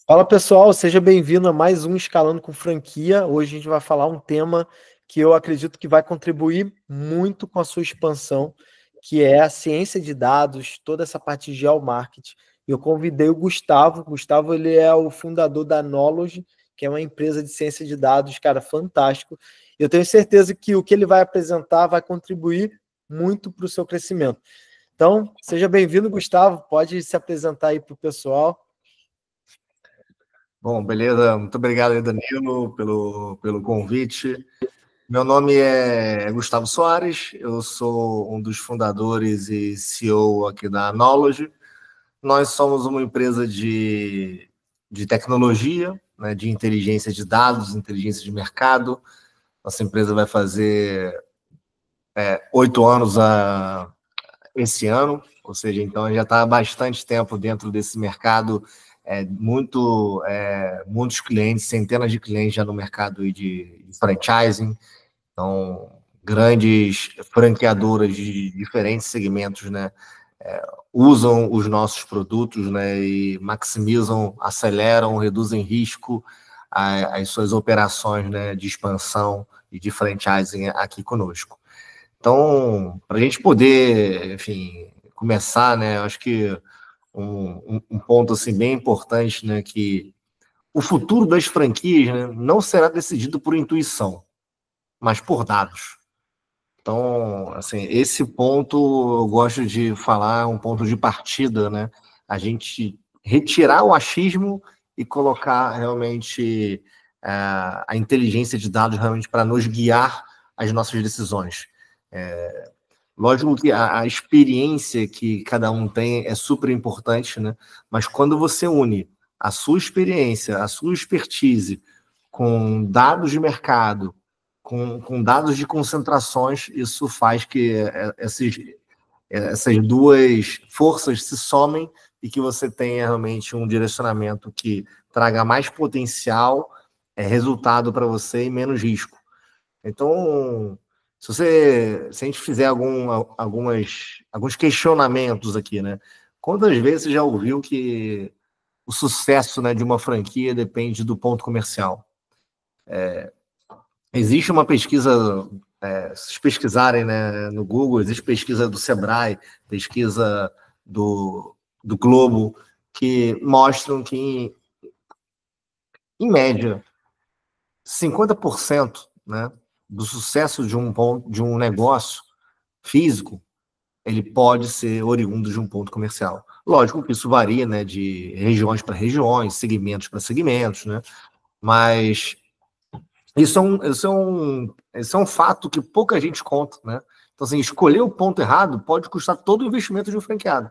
Fala pessoal, seja bem-vindo a mais um Escalando com Franquia. Hoje a gente vai falar um tema que eu acredito que vai contribuir muito com a sua expansão, que é a ciência de dados, toda essa parte de geomarketing. Eu convidei o Gustavo. Gustavo, ele é o fundador da Knowledge, que é uma empresa de ciência de dados, cara, fantástico. Eu tenho certeza que o que ele vai apresentar vai contribuir muito para o seu crescimento. Então, seja bem-vindo, Gustavo. Pode se apresentar aí para o pessoal. Bom, beleza. Muito obrigado aí, Danilo, pelo convite. Meu nome é Gustavo Soares, eu sou um dos fundadores e CEO aqui da Knowledge. Nós somos uma empresa de tecnologia, né, de inteligência de dados, inteligência de mercado. Nossa empresa vai fazer 8 anos esse ano, ou seja, então já está há bastante tempo dentro desse mercado, muitos clientes, centenas de clientes já no mercado de franchising, então grandes franqueadoras de diferentes segmentos, né, usam os nossos produtos, né, e maximizam, aceleram, reduzem risco as suas operações, né, de expansão e de franchising aqui conosco. Então, para a gente poder, enfim, começar, né, acho que um ponto assim, bem importante, né, que o futuro das franquias, né, não será decidido por intuição, mas por dados. Então, assim, esse ponto eu gosto de falar, um ponto de partida, né, a gente retirar o achismo e colocar realmente a inteligência de dados realmente para nos guiar as nossas decisões. Lógico que a experiência que cada um tem é super importante, né? Mas quando você une a sua experiência, a sua expertise com dados de mercado, com dados de concentrações, isso faz que essas duas forças se somem e que você tenha realmente um direcionamento que traga mais potencial, resultado para você e menos risco. Então, se a gente fizer alguns questionamentos aqui, né? Quantas vezes você já ouviu que o sucesso, né, de uma franquia depende do ponto comercial? Existe uma pesquisa, se vocês pesquisarem, né, no Google, existe pesquisa do Sebrae, pesquisa do Globo, que mostram que, em média, 50%, né, do sucesso de um negócio físico, ele pode ser oriundo de um ponto comercial. Lógico que isso varia, né, de regiões para regiões, segmentos para segmentos, né, mas isso é um fato que pouca gente conta, né? Então, assim, escolher o ponto errado pode custar todo o investimento de um franqueado,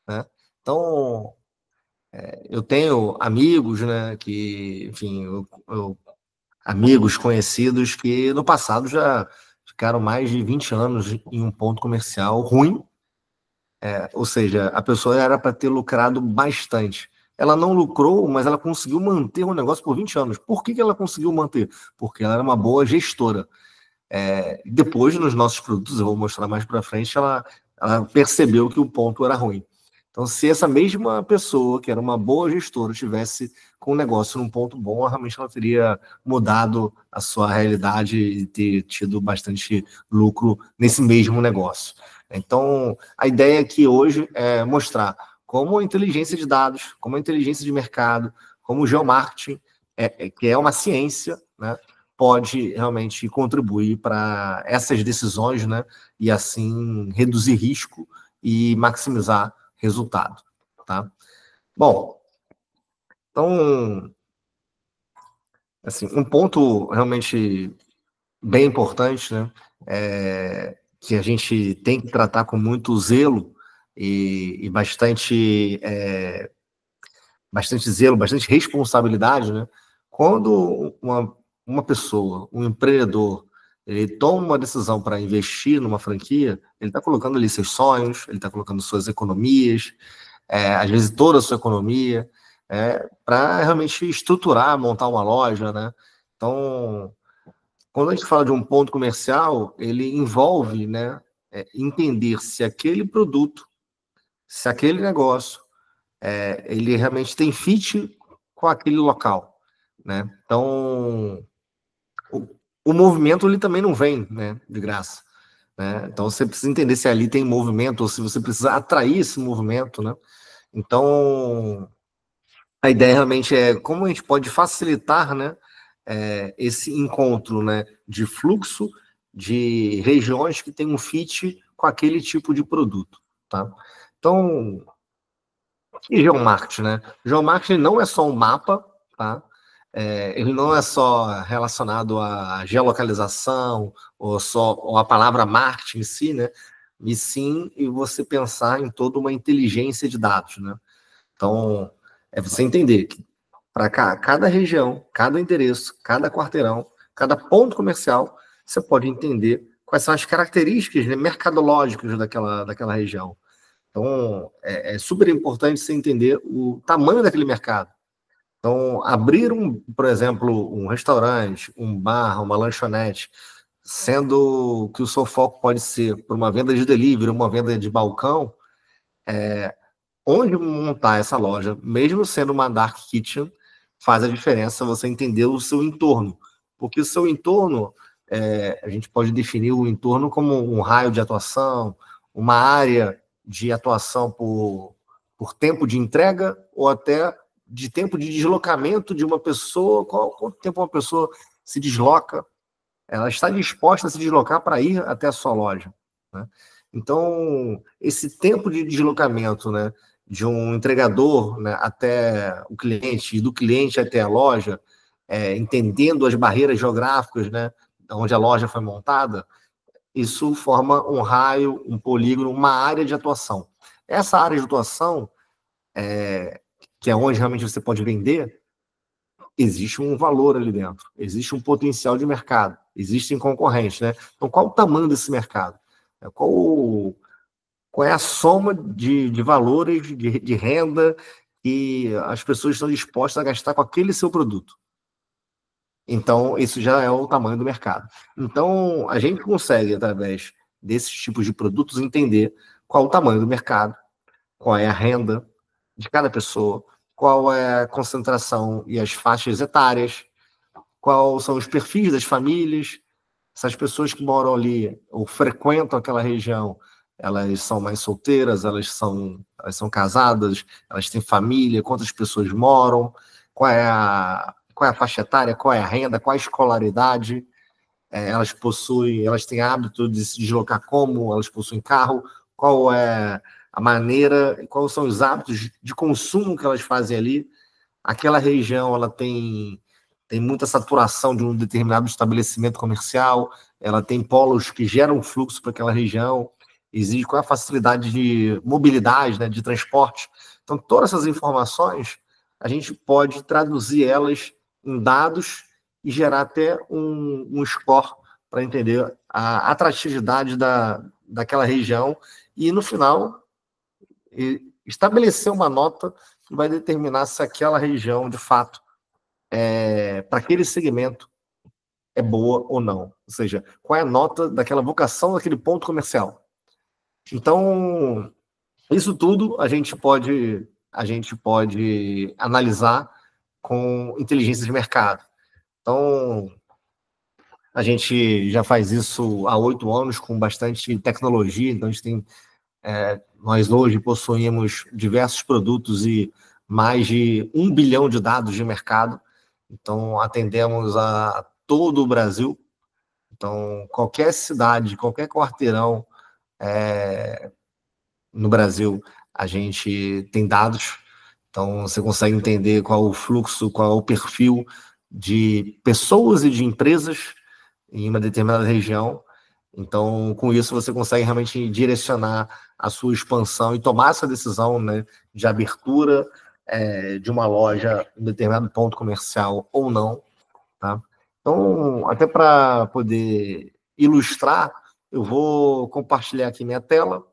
né? Então, eu tenho amigos, né, que, enfim, amigos conhecidos que no passado já ficaram mais de 20 anos em um ponto comercial ruim, ou seja, a pessoa era para ter lucrado bastante. Ela não lucrou, mas ela conseguiu manter o negócio por 20 anos. Por que ela conseguiu manter? Porque ela era uma boa gestora. Depois, nos nossos produtos, eu vou mostrar mais para frente, ela percebeu que o ponto era ruim. Então, se essa mesma pessoa, que era uma boa gestora, tivesse com o negócio num ponto bom, realmente ela teria mudado a sua realidade e ter tido bastante lucro nesse mesmo negócio. Então, a ideia aqui hoje é mostrar como a inteligência de dados, como a inteligência de mercado, como o geomarketing, que é uma ciência, né, pode realmente contribuir para essas decisões, né, e assim reduzir risco e maximizar resultado, tá? Bom, então, assim, um ponto realmente bem importante, né, que a gente tem que tratar com muito zelo e bastante zelo, bastante responsabilidade, né? Quando uma pessoa, um empreendedor, ele toma uma decisão para investir numa franquia, ele está colocando ali seus sonhos, ele está colocando suas economias, às vezes toda a sua economia, para realmente estruturar, montar uma loja, né? Então, quando a gente fala de um ponto comercial, ele envolve, né, entender se aquele produto, se aquele negócio, ele realmente tem fit com aquele local, né? Então, o movimento ele também não vem, né, de graça, né? Então, você precisa entender se ali tem movimento ou se você precisa atrair esse movimento, né? Então, a ideia realmente é como a gente pode facilitar, né, esse encontro, né, de fluxo de regiões que tem um fit com aquele tipo de produto, tá? Então, e geomarketing, né? Geomarketing não é só um mapa, tá? Ele não é só relacionado à geolocalização ou a palavra marketing em si, né? E sim, e você pensar em toda uma inteligência de dados, né? Então, é você entender que para cada região, cada endereço, cada quarteirão, cada ponto comercial, você pode entender quais são as características, né, mercadológicas daquela região. Então, é super importante você entender o tamanho daquele mercado. Então, abrir, por exemplo, um restaurante, um bar, uma lanchonete, sendo que o seu foco pode ser por uma venda de delivery, uma venda de balcão, onde montar essa loja, mesmo sendo uma dark kitchen, faz a diferença você entender o seu entorno. Porque o seu entorno, a gente pode definir o entorno como um raio de atuação, uma área de atuação por tempo de entrega ou até de tempo de deslocamento de uma pessoa, quanto tempo uma pessoa se desloca, ela está disposta a se deslocar para ir até a sua loja, né? Então, esse tempo de deslocamento, né, de um entregador, né, até o cliente e do cliente até a loja, entendendo as barreiras geográficas, né, onde a loja foi montada, isso forma um raio, um polígono, uma área de atuação. Essa área de atuação, que é onde realmente você pode vender, existe um valor ali dentro, existe um potencial de mercado, existem concorrentes, né? Então, qual o tamanho desse mercado? Qual é a soma de valores, de renda que as pessoas estão dispostas a gastar com aquele seu produto? Então, isso já é o tamanho do mercado. Então, a gente consegue, através desses tipos de produtos, entender qual o tamanho do mercado, qual é a renda de cada pessoa, qual é a concentração e as faixas etárias, quais são os perfis das famílias, essas pessoas que moram ali ou frequentam aquela região, elas são mais solteiras, elas são casadas, elas têm família, quantas pessoas moram, qual é a faixa etária, qual é a renda, qual é a escolaridade, elas têm hábito de se deslocar como, elas possuem carro, qual é a maneira, quais são os hábitos de consumo que elas fazem ali. Aquela região, ela tem muita saturação de um determinado estabelecimento comercial, ela tem polos que geram fluxo para aquela região, existe qual é a facilidade de mobilidade, né, de transporte. Então, todas essas informações, a gente pode traduzir elas em dados e gerar até um score para entender a atratividade daquela região e, no final, estabelecer uma nota que vai determinar se aquela região, de fato, para aquele segmento, é boa ou não. Ou seja, qual é a nota daquela vocação daquele ponto comercial. Então, isso tudo a gente pode analisar com inteligência de mercado. Então, a gente já faz isso há 8 anos com bastante tecnologia, então a gente tem, nós hoje possuímos diversos produtos e mais de 1 bilhão de dados de mercado, então atendemos a todo o Brasil, então qualquer cidade, qualquer quarteirão no Brasil, a gente tem dados, então você consegue entender qual o fluxo, qual é o perfil de pessoas e de empresas em uma determinada região. Então, com isso, você consegue realmente direcionar a sua expansão e tomar essa decisão, né, de abertura de uma loja em determinado ponto comercial ou não, tá? Então, até para poder ilustrar, eu vou compartilhar aqui minha tela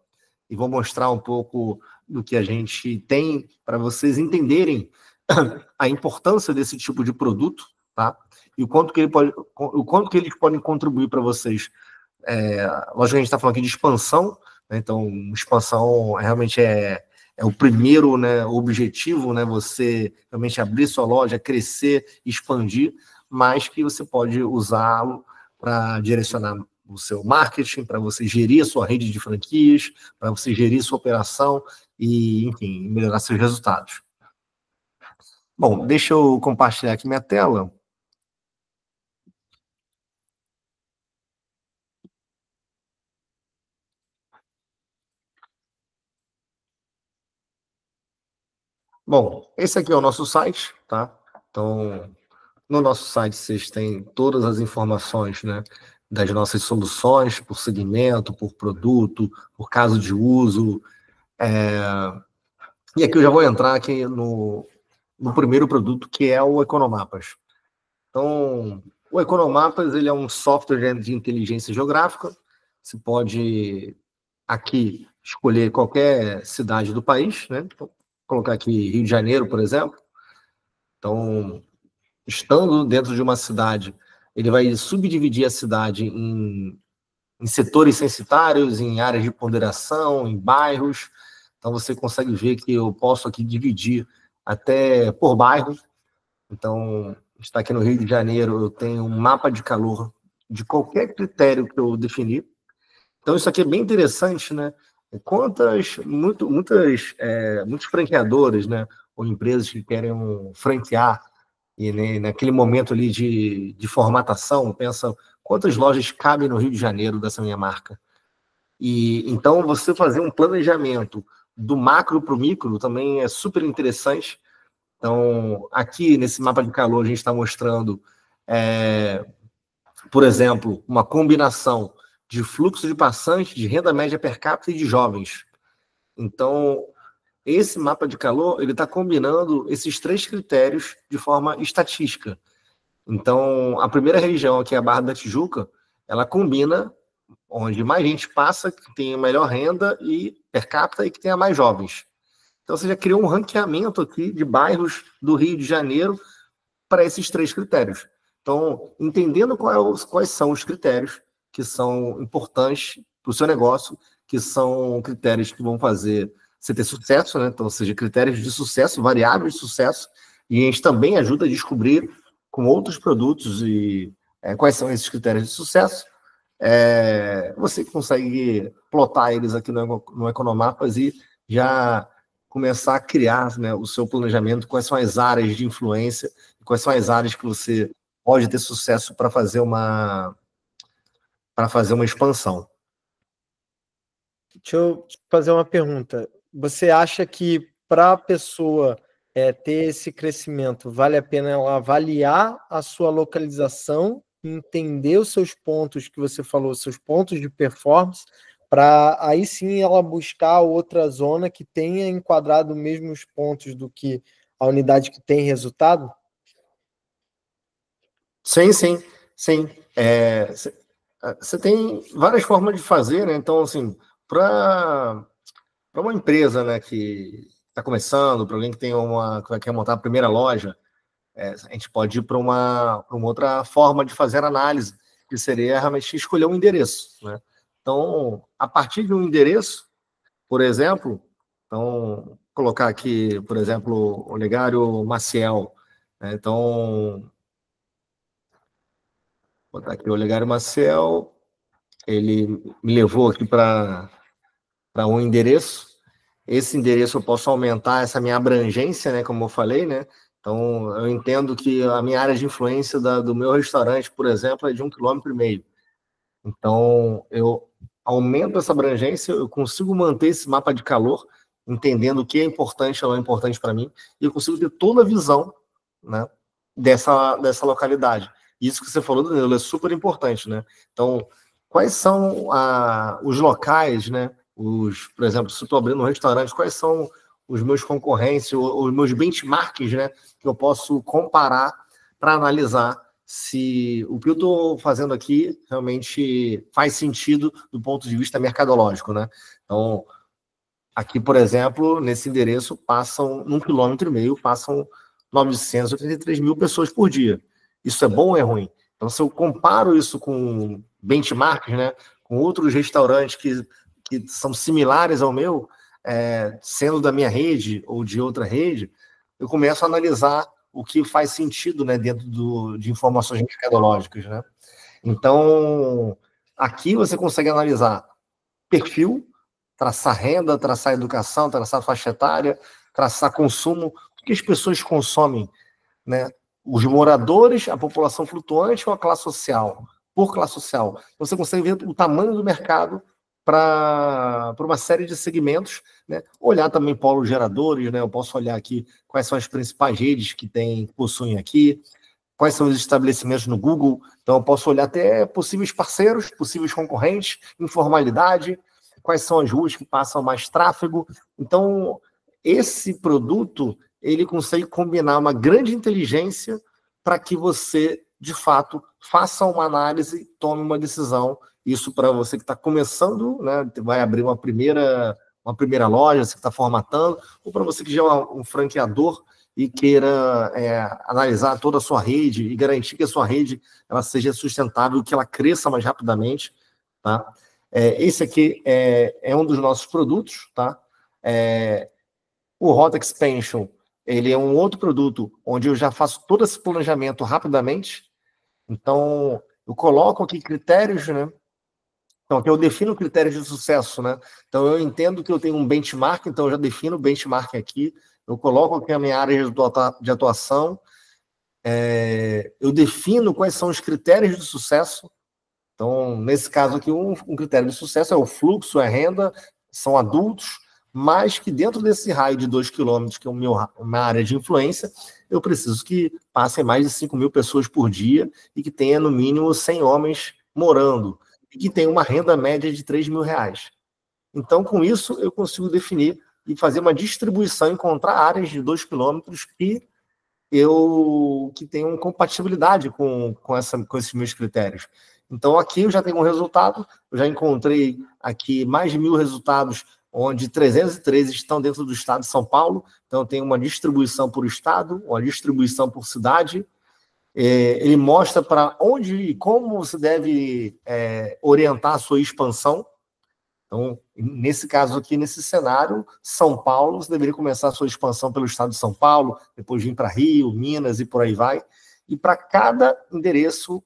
e vou mostrar um pouco do que a gente tem para vocês entenderem a importância desse tipo de produto, tá? E o quanto que eles podem contribuir para vocês. Lógico que a gente está falando aqui de expansão, né? Então expansão realmente é é o primeiro, né, objetivo, né, você realmente abrir sua loja, crescer, expandir, mas que você pode usá-lo para direcionar o seu marketing, para você gerir a sua rede de franquias, para você gerir sua operação e, enfim, melhorar seus resultados. Bom, deixa eu compartilhar aqui minha tela. Bom, esse aqui é o nosso site, tá? Então, no nosso site vocês têm todas as informações, né, das nossas soluções, por segmento, por produto, por caso de uso. E aqui eu já vou entrar aqui no primeiro produto, que é o Economapas. Então, o Economapas, ele é um software de inteligência geográfica. Você pode aqui escolher qualquer cidade do país, né? Então, vou colocar aqui Rio de Janeiro, por exemplo. Então, estando dentro de uma cidade, ele vai subdividir a cidade em setores censitários, em áreas de ponderação, em bairros. Então, você consegue ver que eu posso aqui dividir até por bairro. Então, está aqui no Rio de Janeiro, eu tenho um mapa de calor de qualquer critério que eu definir. Então, isso aqui é bem interessante, né? Muitos franqueadores, né? Ou empresas que querem franquear, e né, naquele momento ali de formatação, pensa quantas lojas cabem no Rio de Janeiro dessa minha marca. E então, você fazer um planejamento do macro para o micro também é super interessante. Então, aqui nesse mapa de calor, a gente está mostrando, por exemplo, uma combinação de fluxo de passantes, de renda média per capita e de jovens. Então, esse mapa de calor, ele está combinando esses 3 critérios de forma estatística. Então, a primeira região, que é a Barra da Tijuca, ela combina onde mais gente passa, que tem melhor renda e per capita e que tenha mais jovens. Então, você já criou um ranqueamento aqui de bairros do Rio de Janeiro para esses 3 critérios. Então, entendendo quais são os critérios que são importantes para o seu negócio, que são critérios que vão fazer você ter sucesso, né? Então, ou seja, critérios de sucesso, variáveis de sucesso, e a gente também ajuda a descobrir com outros produtos e quais são esses critérios de sucesso. Você consegue plotar eles aqui no Economapas e já começar a criar, né, o seu planejamento, quais são as áreas de influência, quais são as áreas que você pode ter sucesso para fazer uma expansão. Deixa eu fazer uma pergunta. Você acha que para a pessoa ter esse crescimento, vale a pena ela avaliar a sua localização, entender os seus pontos que você falou, seus pontos de performance, para aí sim ela buscar outra zona que tenha enquadrado os mesmos pontos do que a unidade que tem resultado? Sim. Você tem várias formas de fazer, né? Então, assim, para uma empresa, né, que está começando, para alguém que quer montar a primeira loja, a gente pode ir para uma outra forma de fazer análise, que seria realmente escolher um endereço, né? Então, a partir de um endereço, por exemplo, então, colocar aqui, por exemplo, o Olegário Maciel, né? Então, vou botar aqui o Olegário Maciel, ele me levou aqui para um endereço. Esse endereço eu posso aumentar essa minha abrangência, né, como eu falei, né? Então, eu entendo que a minha área de influência do meu restaurante, por exemplo, é de 1,5 km. Então, eu aumento essa abrangência, eu consigo manter esse mapa de calor, entendendo o que é importante ou não é importante para mim, e eu consigo ter toda a visão, né, dessa localidade. Isso que você falou, Danilo, é super importante, né? Então, quais são os locais, né? Por exemplo, se eu estou abrindo um restaurante, quais são os meus concorrentes, os meus benchmarks, né? Que eu posso comparar para analisar se o que eu estou fazendo aqui realmente faz sentido do ponto de vista mercadológico, né? Então, aqui, por exemplo, nesse endereço, passam 1,5 km, passam 983 mil pessoas por dia. Isso é bom ou é ruim? Então, se eu comparo isso com benchmarks, né, com outros restaurantes que são similares ao meu, sendo da minha rede ou de outra rede, eu começo a analisar o que faz sentido, né, dentro de informações mercadológicas, né? Então, aqui você consegue analisar perfil, traçar renda, traçar educação, traçar faixa etária, traçar consumo, o que as pessoas consomem, né? Os moradores, a população flutuante ou a classe social? Por classe social. Você consegue ver o tamanho do mercado para uma série de segmentos, né? Olhar também polos geradores, né? Eu posso olhar aqui quais são as principais redes que possuem aqui, quais são os estabelecimentos no Google. Então, eu posso olhar até possíveis parceiros, possíveis concorrentes, informalidade, quais são as ruas que passam mais tráfego. Então, esse produto, ele consegue combinar uma grande inteligência para que você, de fato, faça uma análise, tome uma decisão. Isso para você que está começando, né, vai abrir uma primeira loja, você que está formatando, ou para você que já é um franqueador e queira analisar toda a sua rede e garantir que a sua rede ela seja sustentável, que ela cresça mais rapidamente, tá? Esse aqui é um dos nossos produtos, tá? O Rota Expansion, ele é um outro produto onde eu já faço todo esse planejamento rapidamente. Então, eu coloco aqui critérios, né? Então, aqui eu defino critérios de sucesso, né? Então, eu entendo que eu tenho um benchmark, então eu já defino o benchmark aqui, eu coloco aqui a minha área de atuação, eu defino quais são os critérios de sucesso. Então, nesse caso aqui, um critério de sucesso é o fluxo, é renda, são adultos, mas que dentro desse raio de 2 quilômetros, que é uma área de influência, eu preciso que passem mais de 5 mil pessoas por dia e que tenha no mínimo 100 homens morando e que tenha uma renda média de 3 mil reais. Então, com isso, eu consigo definir e fazer uma distribuição, encontrar áreas de 2 quilômetros que tenham compatibilidade com esses meus critérios. Então, aqui eu já tenho um resultado, eu já encontrei aqui mais de 1.000 resultados, onde 313 estão dentro do estado de São Paulo. Então, eu tenho uma distribuição por estado, uma distribuição por cidade. Ele mostra para onde e como você deve orientar a sua expansão. Então, nesse caso aqui, nesse cenário, São Paulo, você deveria começar a sua expansão pelo estado de São Paulo, depois vir para Rio, Minas e por aí vai. E para cada endereço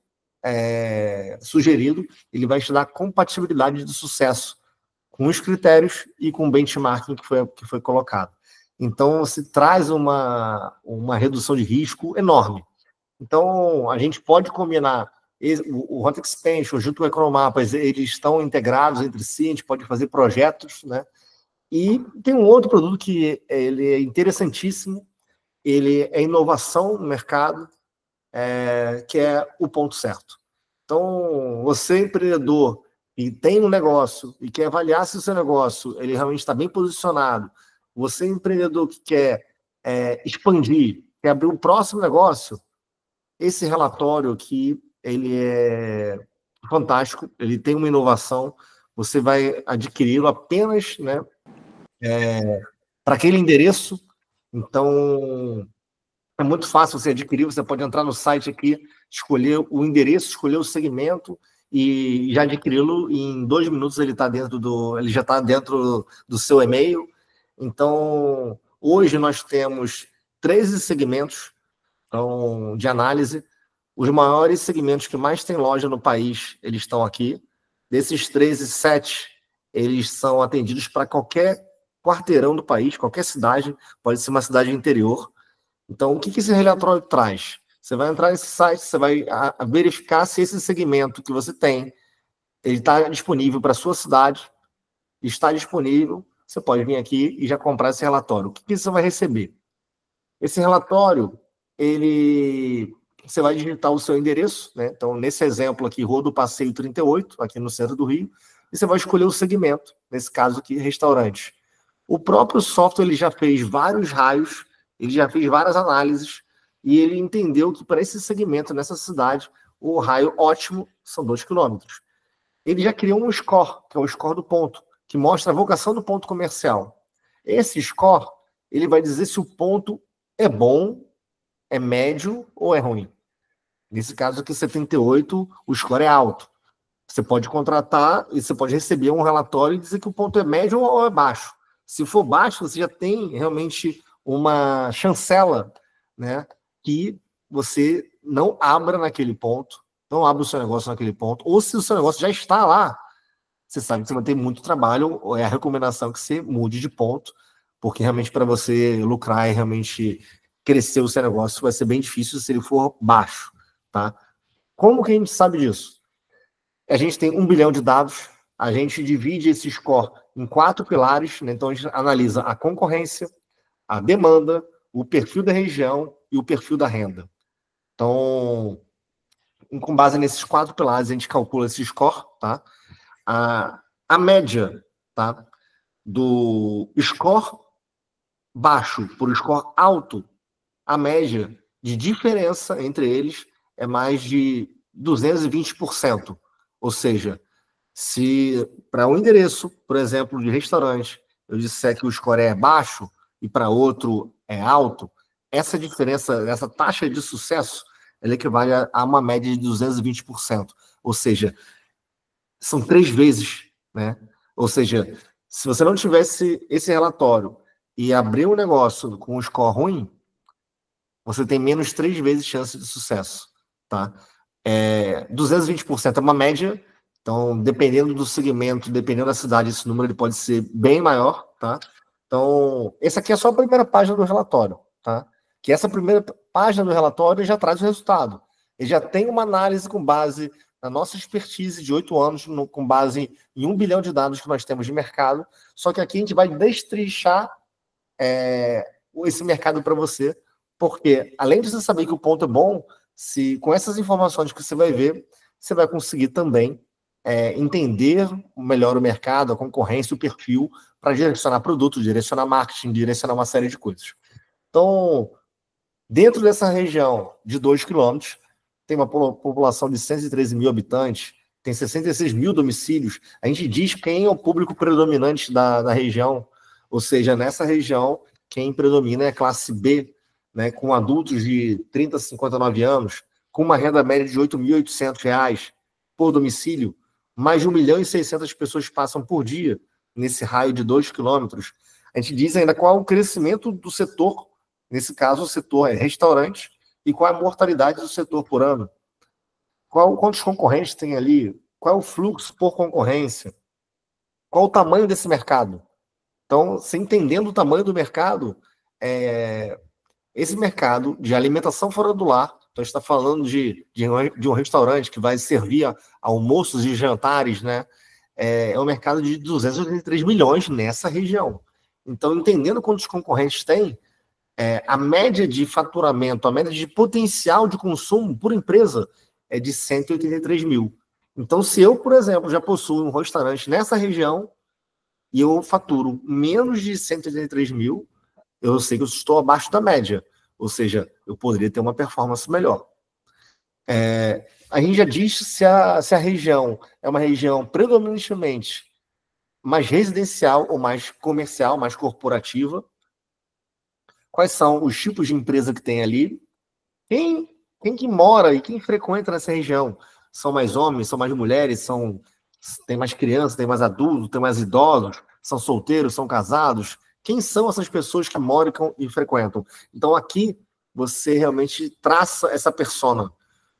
sugerido, ele vai te dar compatibilidade de sucesso com os critérios e com o benchmarking que foi colocado. Então, você traz uma redução de risco enorme. Então, a gente pode combinar o Rota Expansion junto com o Economapas, eles estão integrados entre si, a gente pode fazer projetos, né? E tem um outro produto que ele é interessantíssimo, ele é inovação no mercado, que é o ponto certo. Então, você empreendedor e tem um negócio e quer avaliar se o seu negócio ele realmente está bem posicionado, você empreendedor que quer expandir, quer abrir um próximo negócio, esse relatório aqui, ele é fantástico, ele tem uma inovação, você vai adquiri-lo apenas, né, para aquele endereço. Então, é muito fácil você adquirir, você pode entrar no site aqui, escolher o endereço, escolher o segmento e já adquiri-lo. Em 2 minutos ele já está dentro do seu e-mail. Então, hoje nós temos 13 segmentos de análise. Os maiores segmentos que mais tem loja no país, eles estão aqui. Desses 13, 7, eles são atendidos para qualquer quarteirão do país, qualquer cidade, pode ser uma cidade interior. Então, o que esse relatório traz? Você vai entrar nesse site, você vai verificar se esse segmento que você tem, ele está disponível para a sua cidade, está disponível, você pode vir aqui e já comprar esse relatório. O que você vai receber? Esse relatório, você vai digitar o seu endereço, né? Então, nesse exemplo aqui, Rua do Passeio 38, aqui no centro do Rio, e você vai escolher o segmento, nesse caso aqui, restaurante. O próprio software ele já fez vários raios, ele já fez várias análises, e ele entendeu que para esse segmento, nessa cidade, o raio ótimo são 2 quilômetros. Ele já criou um score, que é o score do ponto, que mostra a vocação do ponto comercial. Esse score, ele vai dizer se o ponto é bom, é médio ou é ruim. Nesse caso aqui, 78, o score é alto. Você pode contratar e você pode receber um relatório e dizer que o ponto é médio ou é baixo. Se for baixo, você já tem realmente uma chancela, né, que você não abra naquele ponto, não abra o seu negócio naquele ponto, ou se o seu negócio já está lá, você sabe que você vai ter muito trabalho, ou é a recomendação que você mude de ponto, porque realmente para você lucrar e realmente crescer o seu negócio vai ser bem difícil se ele for baixo, tá? Como que a gente sabe disso? A gente tem 1 bilhão de dados, a gente divide esse score em 4 pilares, né? Então a gente analisa a concorrência, a demanda, o perfil da região e o perfil da renda. Então, com base nesses 4 pilares, a gente calcula esse score, tá? A média, tá, do score baixo por score alto, a média de diferença entre eles é mais de 220%. Ou seja, se para um endereço, por exemplo, de restaurante, eu disser que o score é baixo e para outro é alto, essa diferença, essa taxa de sucesso, ela equivale a uma média de 220%. Ou seja, são 3 vezes, né? Ou seja, se você não tivesse esse relatório e abrir um negócio com um score ruim, você tem menos 3 vezes chance de sucesso, tá? 220% é uma média, então, dependendo do segmento, dependendo da cidade, esse número ele pode ser bem maior, tá? Então, essa aqui é só a primeira página do relatório, tá? Que essa primeira página do relatório já traz o resultado. Ele já tem uma análise com base na nossa expertise de 8 anos, com base em 1 bilhão de dados que nós temos de mercado, só que aqui a gente vai destrinchar esse mercado para você, porque além de você saber que o ponto é bom, se com essas informações que você vai ver, você vai conseguir também entender melhor o mercado, a concorrência, o perfil, para direcionar produto, direcionar marketing, direcionar uma série de coisas. Então, dentro dessa região de 2 quilômetros, tem uma população de 113 mil habitantes, tem 66 mil domicílios. A gente diz quem é o público predominante da região, ou seja, nessa região, quem predomina é a classe B, né, com adultos de 30 a 59 anos, com uma renda média de R$ 8.800 por domicílio, mais de 1.600.000 pessoas passam por dia nesse raio de 2 quilômetros. A gente diz ainda qual é o crescimento do setor, nesse caso o setor é restaurante, e qual é a mortalidade do setor por ano. Quantos concorrentes tem ali? Qual é o fluxo por concorrência? Qual o tamanho desse mercado? Então, você entendendo o tamanho do mercado, esse mercado de alimentação fora do lar, então a gente está falando de um restaurante que vai servir almoços e jantares, né? É um mercado de 283 milhões nessa região. Então, entendendo quantos concorrentes tem, a média de faturamento, a média de potencial de consumo por empresa é de 183 mil. Então, se eu, por exemplo, já possuo um restaurante nessa região e eu faturo menos de 183 mil, eu sei que eu estou abaixo da média. Ou seja, eu poderia ter uma performance melhor. A gente já diz se a região é uma região predominantemente mais residencial ou mais comercial, mais corporativa. Quais são os tipos de empresa que tem ali? Quem que mora e quem frequenta nessa região? São mais homens, são mais mulheres, tem mais crianças, tem mais adultos, tem mais idosos, são solteiros, são casados? Quem são essas pessoas que moram e frequentam? Então, aqui, você realmente traça essa persona.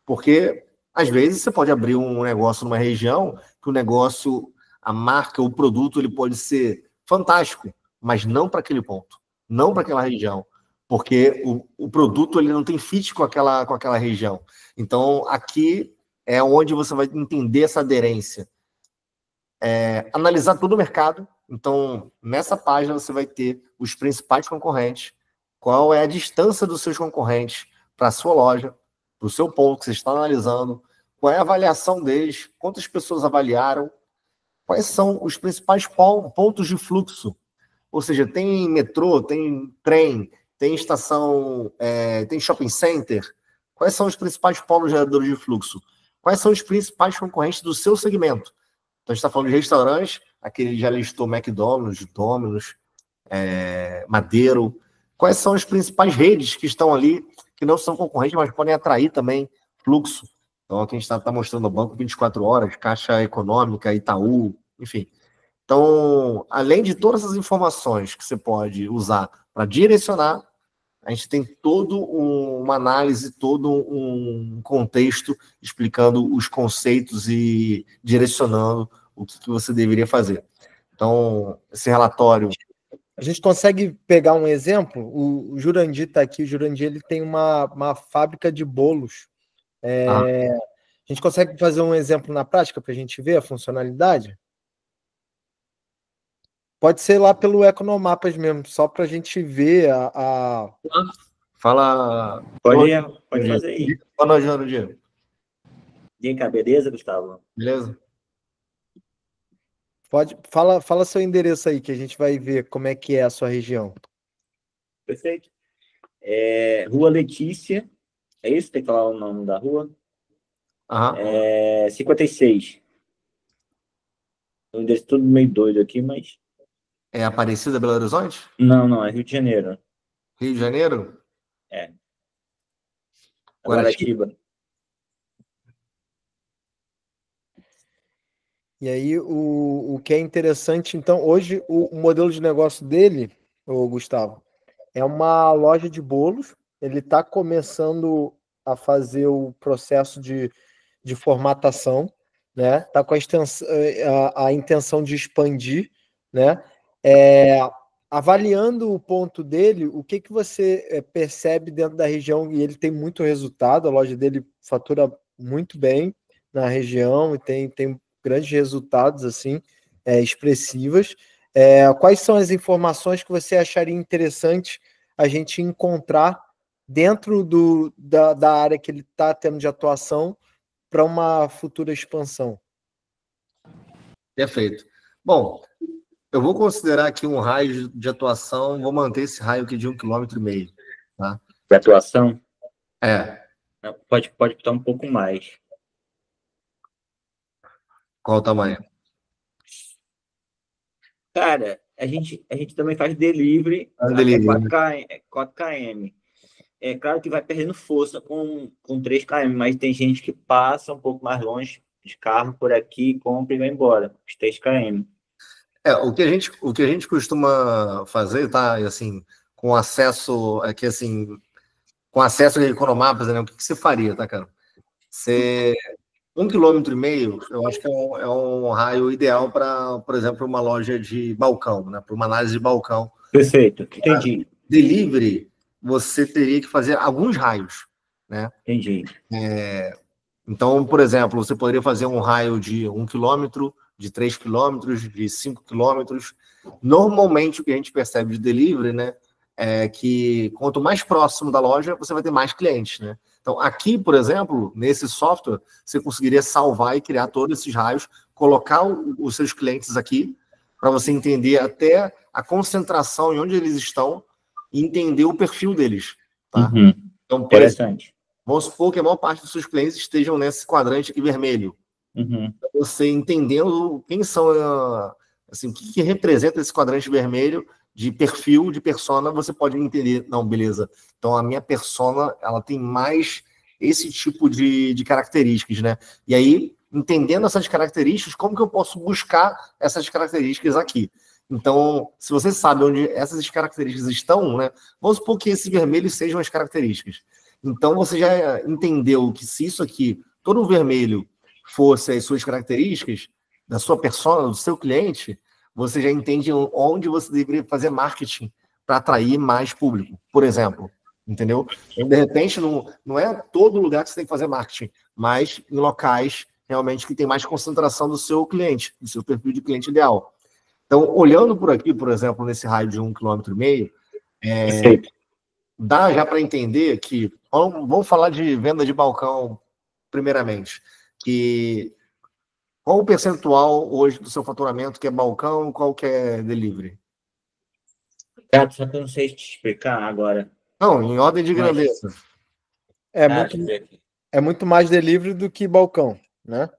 Porque, às vezes, você pode abrir um negócio numa região que o negócio, a marca, o produto, ele pode ser fantástico, mas não para aquele ponto, não para aquela região. Porque o produto ele não tem fit com aquela região. Então, aqui é onde você vai entender essa aderência. Analisar todo o mercado. Então, nessa página você vai ter os principais concorrentes, qual é a distância dos seus concorrentes para a sua loja, para o seu ponto que você está analisando, qual é a avaliação deles, quantas pessoas avaliaram, quais são os principais pontos de fluxo. Ou seja, tem metrô, tem trem, tem estação, tem shopping center. Quais são os principais polos geradores de fluxo? Quais são os principais concorrentes do seu segmento? Então, a gente está falando de restaurantes, aquele já listou McDonald's, Domino's, Madeiro. Quais são as principais redes que estão ali, que não são concorrentes, mas podem atrair também fluxo? Então, aqui a gente está mostrando o Banco 24 Horas, Caixa Econômica, Itaú, enfim. Então, além de todas essas informações que você pode usar para direcionar, a gente tem toda uma análise, todo um contexto explicando os conceitos e direcionando o que você deveria fazer. Então, esse relatório... A gente consegue pegar um exemplo? O Jurandir está aqui. O Jurandir ele tem uma fábrica de bolos. A gente consegue fazer um exemplo na prática para a gente ver a funcionalidade? Pode ser lá pelo Economapas mesmo, só para a gente ver a... Fala... Pode fazer aí. Boa noite, Jurandir. Vem cá, beleza, Gustavo? Beleza? Fala seu endereço aí, que a gente vai ver como é que é a sua região. Perfeito. Rua Letícia, é isso? Tem que falar o nome da rua? 56. O endereço tudo meio doido aqui, mas... É Aparecida, Belo Horizonte? Não, é Rio de Janeiro. Rio de Janeiro? Guaratiba. E aí, o que é interessante, então, hoje, o modelo de negócio dele, o Gustavo, é uma loja de bolos. Ele está começando a fazer o processo de formatação, né? Está com a intenção de expandir, né? Avaliando o ponto dele, o que você percebe dentro da região? E ele tem muito resultado, a loja dele fatura muito bem na região e tem grandes resultados assim, expressivas. Quais são as informações que você acharia interessante a gente encontrar dentro da área que ele está tendo de atuação para uma futura expansão? Perfeito. Bom, eu vou considerar aqui um raio de atuação, vou manter esse raio aqui de 1,5 km. Tá? De atuação? Pode botar um pouco mais. Qual o tamanho? Cara, a gente também faz delivery, 4 km. É claro que vai perdendo força com 3 km, mas tem gente que passa um pouco mais longe de carro por aqui, compra e vai embora, os 3 km. O que a gente costuma fazer, tá? Assim, com acesso aqui, assim, com acesso a Economapas, né? O que você faria, tá, cara? 1,5 km, eu acho que é um raio ideal para, por exemplo, uma loja de balcão, né? Para uma análise de balcão. Perfeito, entendi. Delivery, você teria que fazer alguns raios, né? Entendi. Então, por exemplo, você poderia fazer um raio de 1 km, de 3 km, de 5 km. Normalmente, o que a gente percebe de delivery, né, é que quanto mais próximo da loja, você vai ter mais clientes, né? Então, aqui, por exemplo, nesse software, você conseguiria salvar e criar todos esses raios, colocar os seus clientes aqui, para você entender até a concentração em onde eles estão e entender o perfil deles. Tá? Uhum. Então, por Interessante. exemplo, vamos supor que a maior parte dos seus clientes estejam nesse quadrante aqui vermelho. Uhum. Você entendendo quem são, assim, o que representa esse quadrante vermelho de perfil, de persona, você pode entender, não, beleza, então a minha persona, ela tem mais esse tipo de características, né? E aí, entendendo essas características, como que eu posso buscar essas características aqui? Então, se você sabe onde essas características estão, né? Vamos supor que esse vermelho sejam as características. Então, você já entendeu que se isso aqui, todo o vermelho, fosse as suas características, da sua persona, do seu cliente, você já entende onde você deveria fazer marketing para atrair mais público, por exemplo. Entendeu? Então, de repente, não é todo lugar que você tem que fazer marketing, mas em locais realmente que tem mais concentração do seu cliente, do seu perfil de cliente ideal. Então, olhando por aqui, por exemplo, nesse raio de 1,5 km, dá já para entender que, vamos falar de venda de balcão primeiramente, que qual o percentual hoje do seu faturamento que é balcão, qual que é delivery? Cara, só que eu não sei te explicar agora. Não, em ordem de grandeza. É muito mais delivery do que balcão, né?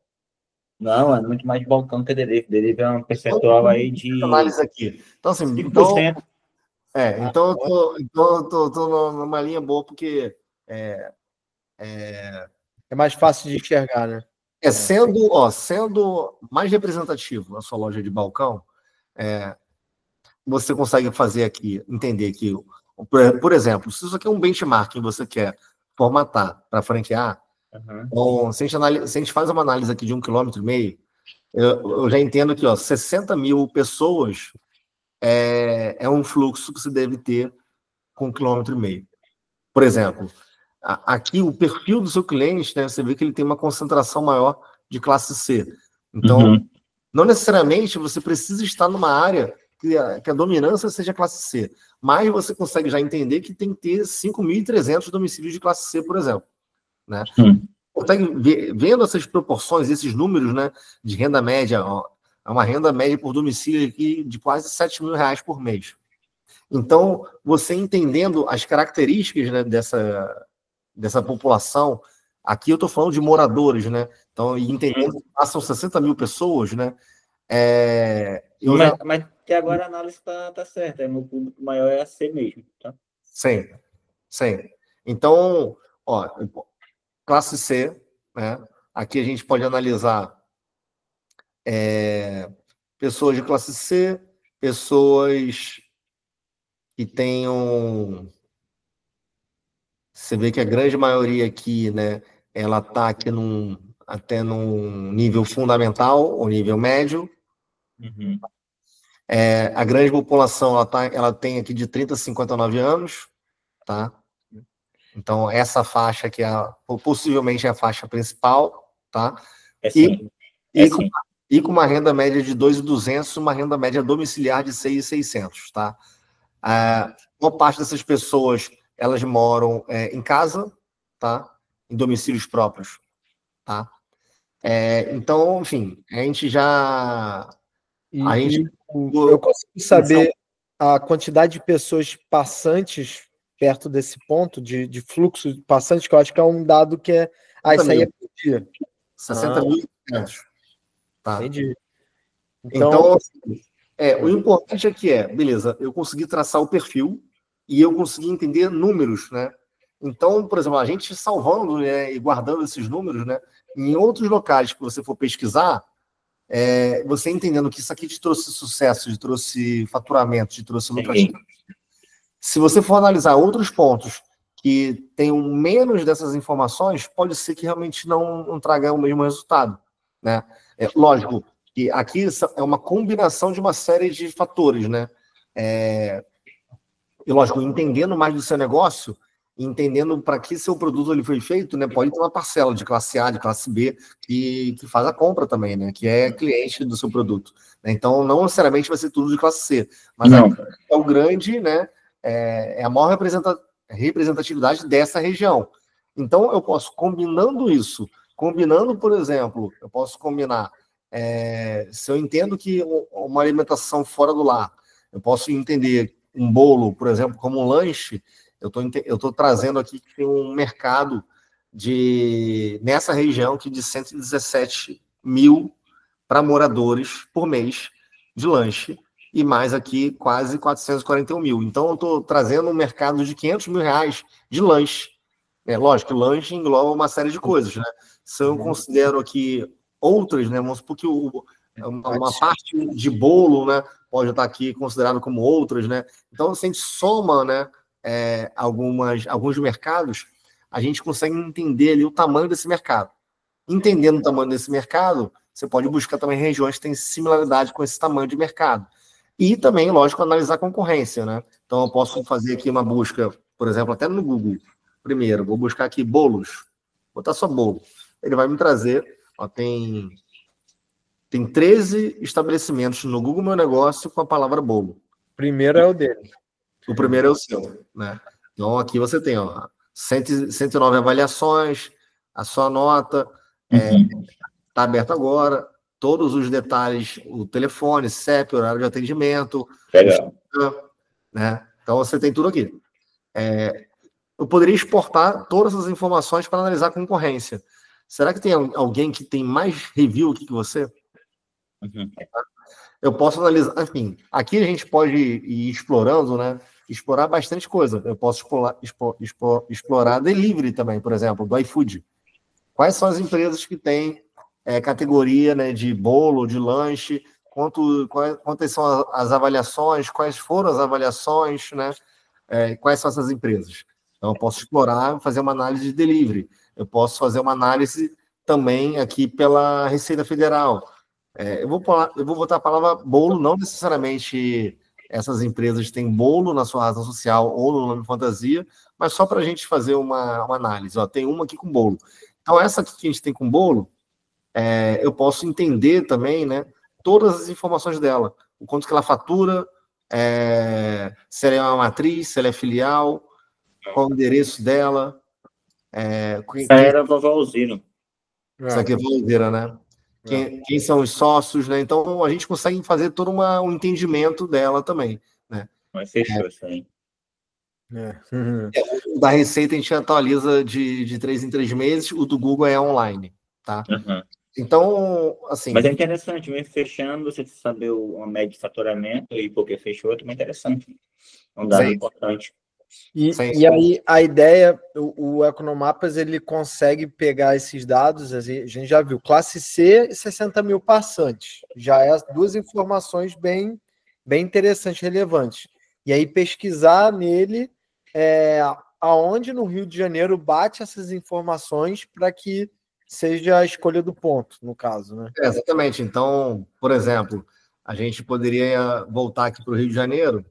Não, é muito mais balcão que delivery. Delivery é um percentual aí de... análise aqui. Então, assim, 5%. Então eu tô numa linha boa, porque é mais fácil de enxergar, né? Sendo mais representativo a sua loja de balcão, você consegue fazer aqui, entender que, por exemplo, se isso aqui é um benchmark que você quer formatar para franquear, então, se a gente faz uma análise aqui de 1,5 km, eu já entendo que 60 mil pessoas é um fluxo que você deve ter com 1,5 km. Por exemplo, aqui o perfil do seu cliente, né, você vê que ele tem uma concentração maior de classe C. Então, não necessariamente você precisa estar numa área que a dominância seja classe C, mas você consegue já entender que tem que ter 5.300 domicílios de classe C, por exemplo. Né? Consegue vendo essas proporções, esses números, né, de renda média, uma renda média por domicílio aqui de quase R$7.000 por mês. Então, você entendendo as características, né, dessa população, aqui eu estou falando de moradores, né? Então, entendendo que passam 60 mil pessoas, né? Mas até agora a análise está certa, meu público maior é a C mesmo, tá? Sempre. Então, classe C, né? Aqui a gente pode analisar pessoas de classe C, pessoas que tenham... Você vê que a grande maioria aqui, né, ela está aqui até num nível fundamental ou nível médio. A grande população, ela tem aqui de 30 a 59 anos, tá? Então, essa faixa aqui possivelmente é a faixa principal, tá? E com uma renda média de 2.200, uma renda média domiciliar de 6.600, tá? Boa parte dessas pessoas, elas moram em casa, tá? Em domicílios próprios, tá? Então, enfim, a gente já... eu consigo saber a quantidade de pessoas passantes perto desse ponto, de fluxo de passantes, que eu acho que é um dado que é... isso aí é por dia. 60.500. Tá. Entendi. Então o importante é que beleza, eu consegui traçar o perfil e eu consegui entender números, né? Então, por exemplo, a gente salvando, né, e guardando esses números, né, em outros locais que você for pesquisar, você entendendo que isso aqui te trouxe sucesso, te trouxe faturamento, te trouxe lucrativo. Se você for analisar outros pontos que tenham menos dessas informações, pode ser que realmente não traga o mesmo resultado, né? Lógico que aqui é uma combinação de uma série de fatores, né? E lógico, entendendo mais do seu negócio, entendendo para que seu produto ele foi feito, né? Pode ter uma parcela de classe A, de classe B, que faz a compra também, né? Que é cliente do seu produto. Então, não necessariamente vai ser tudo de classe C, mas é o grande, né? É a maior representatividade dessa região. Então, eu posso, combinando, por exemplo, eu posso combinar, se eu entendo que uma alimentação fora do lar, eu posso entender um bolo, por exemplo, como um lanche, eu estou trazendo aqui que tem um mercado nessa região que de 117 mil para moradores por mês de lanche, e mais aqui quase 441 mil. Então, eu estou trazendo um mercado de 500 mil reais de lanche. Lógico que o lanche engloba uma série de coisas, né? Se eu considero aqui outras, né? Vamos supor que uma parte de bolo, né, pode estar aqui considerado como outras, né? Então, se a gente soma, né, alguns mercados, a gente consegue entender ali o tamanho desse mercado. Entendendo o tamanho desse mercado, você pode buscar também regiões que têm similaridade com esse tamanho de mercado. E também, lógico, analisar a concorrência, né? Então, eu posso fazer aqui uma busca, por exemplo, até no Google. Primeiro, vou buscar aqui bolos. Vou botar só bolo. Ele vai me trazer, tem 13 estabelecimentos no Google Meu Negócio com a palavra bolo. Primeiro é o dele. O primeiro é o seu, né? Então, aqui você tem, 109 avaliações, a sua nota está aberta agora, todos os detalhes, o telefone, CEP, horário de atendimento, né? Então, você tem tudo aqui. Eu poderia exportar todas essas informações para analisar a concorrência. Será que tem alguém que tem mais review aqui que você? Eu posso analisar, enfim, aqui a gente pode ir explorando, né? Explorar bastante coisa. Eu posso explorar delivery também, por exemplo, do iFood. Quais são as empresas que têm categoria, né, de bolo, de lanche, quantas são as avaliações, quais foram as avaliações, né? Quais são essas empresas. Então, eu posso explorar, fazer uma análise de delivery. Eu posso fazer uma análise também aqui pela Receita Federal. Eu vou botar a palavra bolo, não necessariamente essas empresas têm bolo na sua razão social ou no nome fantasia, mas só para a gente fazer uma análise. Ó, tem uma aqui com bolo. Então, essa aqui que a gente tem com bolo, eu posso entender também, né, todas as informações dela. O quanto que ela fatura, se ela é uma matriz, se ela é filial, qual o endereço dela. Era a vovó Alzira. Isso aqui é Valdeira, né? Quem são os sócios, né? Então, a gente consegue fazer todo um entendimento dela também, né? Mas fechou isso aí. O da Receita a gente atualiza de 3 em 3 meses, o do Google é online, tá? Uhum. Então, assim... Mas é interessante, mesmo fechando, você saber a média de faturamento e por que fechou, é também interessante. É um dado importante. E aí, a ideia, o Economapas, ele consegue pegar esses dados, a gente já viu, classe C e 60 mil passantes. Já é duas informações bem interessantes, relevantes. E aí, pesquisar nele aonde no Rio de Janeiro bate essas informações para que seja a escolha do ponto, no caso, né? Exatamente. Então, por exemplo, a gente poderia voltar aqui para o Rio de Janeiro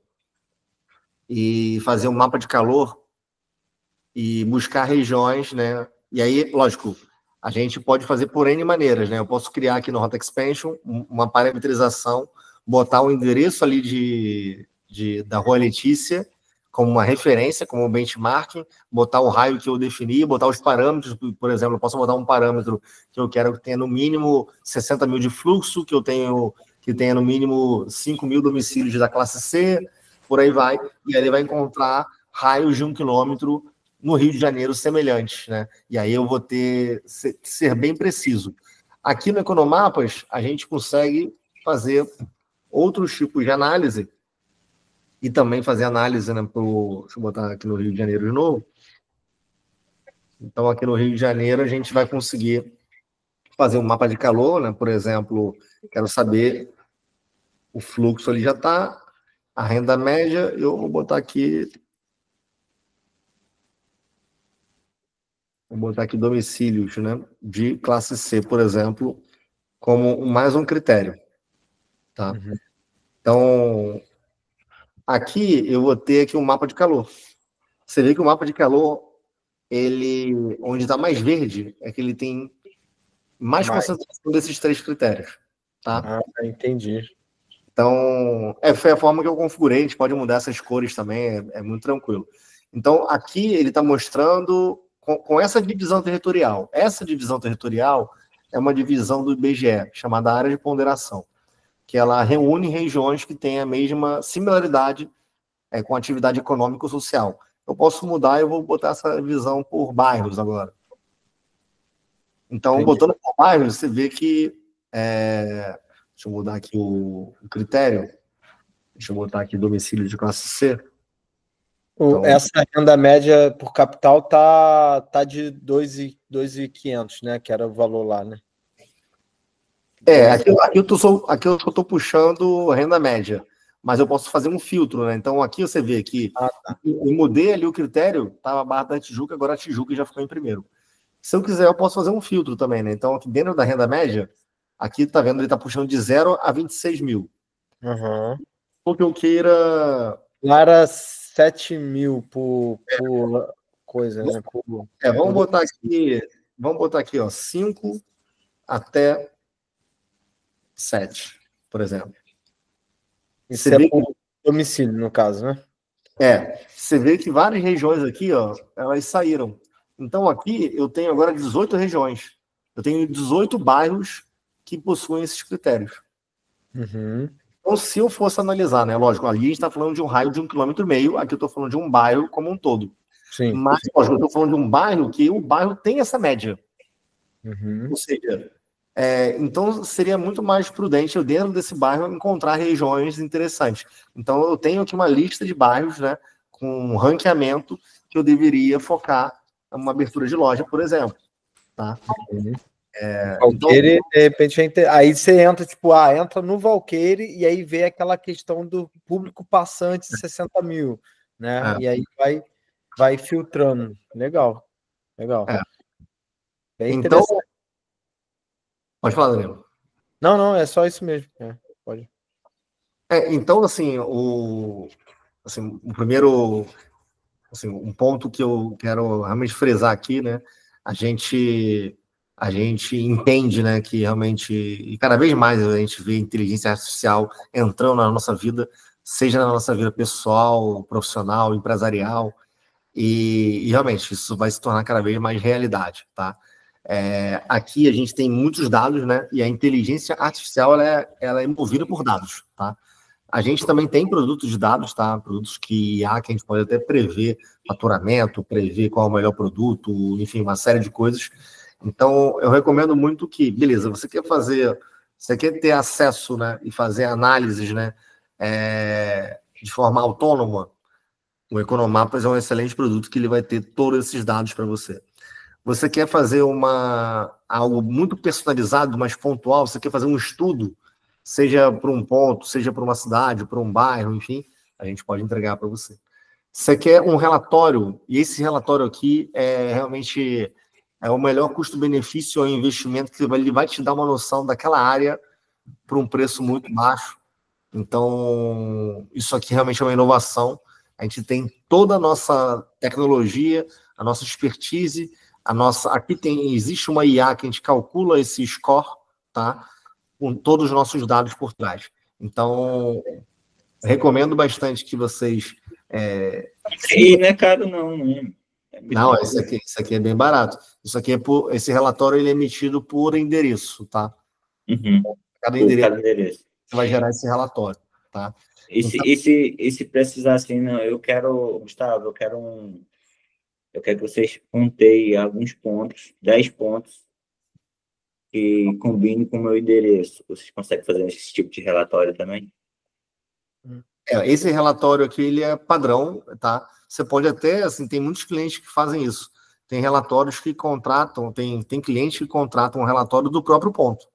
e fazer um mapa de calor e buscar regiões, né? E aí, lógico, a gente pode fazer por N maneiras, né? Eu posso criar aqui no Rota Expansion uma parametrização, botar o endereço ali da Rua Letícia como uma referência, como um benchmarking, botar o raio que eu defini, botar os parâmetros, por exemplo, eu posso botar um parâmetro que eu quero que tenha no mínimo 60 mil de fluxo, que tenha no mínimo 5 mil domicílios da classe C, por aí vai, e aí ele vai encontrar raios de 1 quilômetro no Rio de Janeiro semelhantes, né? E aí eu vou ser bem preciso. Aqui no Economapas, a gente consegue fazer outros tipos de análise e também fazer análise, né, deixa eu botar aqui no Rio de Janeiro de novo. Então, aqui no Rio de Janeiro, a gente vai conseguir fazer um mapa de calor, né? Por exemplo, quero saber o fluxo ali já está, a renda média, eu vou botar aqui... Vou botar aqui domicílios, né, de classe C, por exemplo, como mais um critério. Tá? Uhum. Então, aqui eu vou ter aqui um mapa de calor. Você vê que o mapa de calor, onde está mais verde, é que ele tem mais concentração desses 3 critérios. Tá? Entendi. Então, foi a forma que eu configurei, a gente pode mudar essas cores também, é muito tranquilo. Então, aqui ele está mostrando com essa divisão territorial. Essa divisão territorial é uma divisão do IBGE, chamada área de ponderação, que ela reúne regiões que têm a mesma similaridade com a atividade econômico-social. Eu posso mudar, eu vou botar essa divisão por bairros agora. Então, entendi. Botando por bairros, você vê que... deixa eu mudar aqui o critério. Deixa eu botar aqui domicílio de classe C. Então, essa renda média por capital tá de 2.500, né? Que era o valor lá, né? Aqui eu estou puxando renda média, mas eu posso fazer um filtro, né? Então, aqui você vê que eu mudei ali o critério, estava a Barra da Tijuca, agora a Tijuca já ficou em primeiro. Se eu quiser, eu posso fazer um filtro também, né? Então, aqui dentro da renda média, aqui tá vendo, ele tá puxando de 0 a 26 mil. Uhum. Porque eu queira... Lá era 7 mil por coisa, né? Vamos botar aqui, ó, 5 até 7, por exemplo. Isso é por domicílio, no caso, né? Você vê que várias regiões aqui, ó, elas saíram. Então, aqui eu tenho agora 18 regiões. Eu tenho 18 bairros que possuem esses critérios. Uhum. Então, se eu fosse analisar, né? Lógico, ali a gente está falando de um raio de 1,5 km, aqui eu estou falando de um bairro como um todo. Sim. Mas, lógico, eu estou falando de um bairro que o bairro tem essa média. Uhum. Ou seja, então seria muito mais prudente eu, dentro desse bairro, encontrar regiões interessantes. Então, eu tenho aqui uma lista de bairros, né, com um ranqueamento que eu deveria focar numa abertura de loja, por exemplo. Tá? Uhum. Valqueire, de repente, aí você entra, tipo, entra no Valqueire e aí vê aquela questão do público passante de 60 mil, né? E aí vai filtrando. Legal. Bem Então, interessante. pode falar, Danilo. Não, é só isso mesmo. Pode. Então, assim, o primeiro, assim, um ponto que eu quero realmente frisar aqui, né? A gente entende, né, que realmente, e cada vez mais a gente vê inteligência artificial entrando na nossa vida, seja na nossa vida pessoal, profissional, empresarial, e realmente isso vai se tornar cada vez mais realidade, tá? Aqui a gente tem muitos dados, né? E a inteligência artificial ela é movida por dados, tá? A gente também tem produtos de dados, tá? Produtos que a gente pode até prever faturamento, prever qual é o melhor produto, enfim, uma série de coisas. Então, eu recomendo muito que, beleza, você quer ter acesso, né? E fazer análises, né? De forma autônoma. O Economapas é um excelente produto que ele vai ter todos esses dados para você. Você quer fazer algo muito personalizado, mais pontual, você quer fazer um estudo, seja para um ponto, seja para uma cidade, para um bairro, enfim, a gente pode entregar para você. Você quer um relatório, e esse relatório aqui realmente o melhor custo-benefício ao investimento, que ele vai te dar uma noção daquela área por um preço muito baixo. Então, isso aqui realmente é uma inovação. A gente tem toda a nossa tecnologia, a nossa expertise, aqui existe uma IA que a gente calcula esse score, tá? Com todos os nossos dados por trás. Então, recomendo bastante que vocês... E não é caro, não. Não, esse aqui é bem barato. Esse relatório ele é emitido por endereço, tá? Cada endereço você vai gerar esse relatório, tá? E se precisar assim, não, Gustavo, eu quero que vocês pontuem alguns pontos, 10 pontos, que combinem com o meu endereço. Vocês conseguem fazer esse tipo de relatório também? Esse relatório aqui, ele é padrão, tá? Você pode até, assim, tem muitos clientes que fazem isso. Tem relatórios que contratam, tem clientes que contratam um relatório do próprio ponto.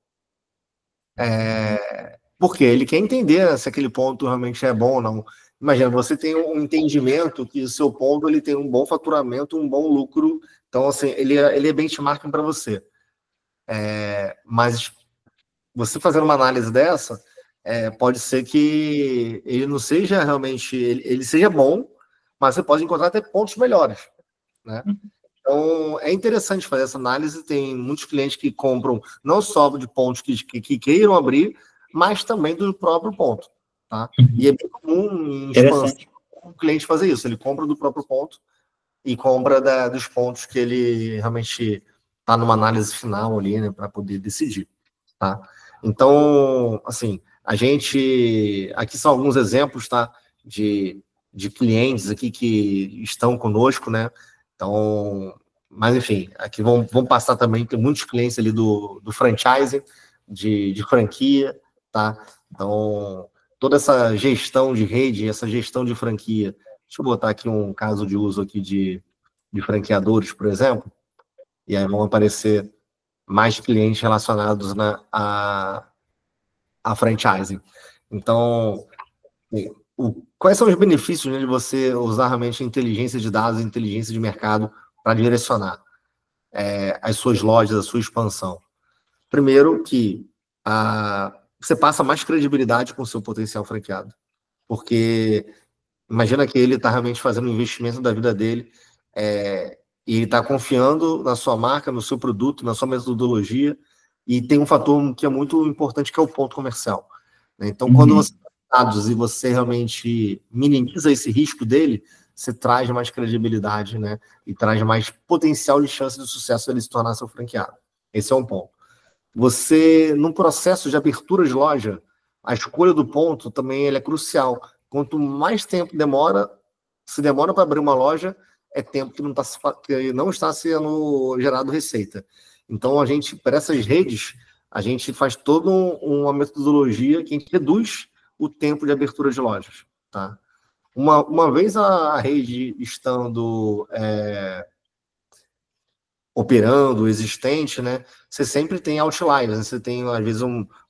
Porque ele quer entender se aquele ponto realmente é bom ou não. Imagina, você tem um entendimento que o seu ponto ele tem um bom faturamento, um bom lucro. Então, assim, ele é benchmarking para você. Mas você fazendo uma análise dessa, pode ser que ele não seja realmente... Ele seja bom, mas você pode encontrar até pontos melhores, né? Então, é interessante fazer essa análise. Tem muitos clientes que compram não só de pontos que queiram abrir, mas também do próprio ponto, tá? E é bem comum em expansão o cliente fazer isso. Ele compra do próprio ponto e compra dos pontos que ele realmente está numa análise final ali, né, para poder decidir, tá? Então, assim, aqui são alguns exemplos, tá? De clientes aqui que estão conosco, né? Então, mas enfim, aqui vão passar também, tem muitos clientes ali do franchising, de franquia, tá? Então, toda essa gestão de rede, essa gestão de franquia. Deixa eu botar aqui um caso de uso aqui de franqueadores, por exemplo, e aí vão aparecer mais clientes relacionados a franchising. Então, quais são os benefícios, né, de você usar realmente inteligência de dados, inteligência de mercado para direcionar as suas lojas, a sua expansão? Primeiro, que você passa mais credibilidade com o seu potencial franqueado, porque imagina que ele está realmente fazendo um investimento da vida dele e ele está confiando na sua marca, no seu produto, na sua metodologia, e tem um fator que é muito importante, que é o ponto comercial, né? Então, quando você tem dados e você realmente minimiza esse risco dele, você traz mais credibilidade, né? E traz mais potencial de chance de sucesso dele se tornar seu franqueado. Esse é um ponto. Você, no processo de abertura de loja, a escolha do ponto também é crucial. Quanto mais tempo se demora para abrir uma loja, é tempo que não está sendo gerado receita. Então, para essas redes, a gente faz toda uma metodologia que a gente reduz o tempo de abertura de lojas, tá? Uma vez a rede estando operando, existente, né? Você sempre tem outliers, né? Você tem, às vezes,